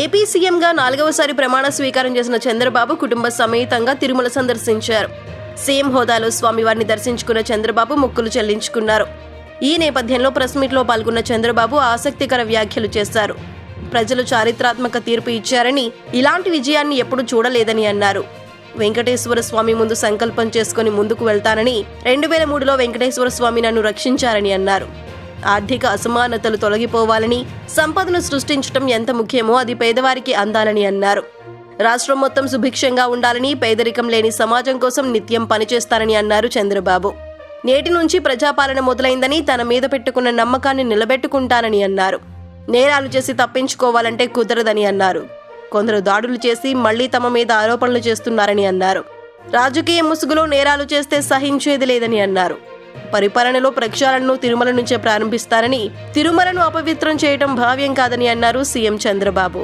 AP సీఎంగా 4వసారి ప్రమాణ స్వీకారం చేసిన చంద్రబాబు కుటుంబ సమేతంగా తిరుమల సందర్శించారు. సీఎం హోదాలో స్వామివారిని దర్శించుకున్న చంద్రబాబు మొక్కులు చెల్లించుకున్నారు. ఈ నేపథ్యంలో ప్రెస్ మీట్లో పాల్గొన్న చంద్రబాబు ఆసక్తికర వ్యాఖ్యలు చేశారు. ప్రజలు చారిత్రాత్మక తీర్పు ఇచ్చారని, ఇలాంటి విజయాన్ని ఎప్పుడూ చూడలేదని అన్నారు. వెంకటేశ్వర స్వామి ముందు సంకల్పం చేసుకుని ముందుకు వెళ్తానని, 2003లో వెంకటేశ్వర స్వామి నన్ను రక్షించారని అన్నారు. ఆర్థిక అసమానతలు తొలగిపోవాలని, సంపదను సృష్టించడం ఎంత ముఖ్యమో అది పేదవారికి అందాలని అన్నారు. రాష్ట్రం మొత్తం సుభిక్షంగా ఉండాలని, పేదరికం లేని సమాజం కోసం నిత్యం పనిచేస్తారని అన్నారు చంద్రబాబు. నేటి నుంచి ప్రజాపాలన మొదలైందని, తన మీద పెట్టుకున్న నమ్మకాన్ని నిలబెట్టుకుంటానని అన్నారు. నేరాలు చేసి తప్పించుకోవాలంటే కుదరదని అన్నారు. కొందరు దాడులు చేసి మళ్లీ తమ మీద ఆరోపణలు చేస్తున్నారని అన్నారు. రాజకీయ ముసుగులో నేరాలు చేస్తే సహించేది లేదని అన్నారు. పరిపాలనలో ప్రక్షాళనను తిరుమల నుంచే ప్రారంభిస్తారని, తిరుమలను అపవిత్రం చేయడం భావ్యం కాదని అన్నారు సీఎం చంద్రబాబు.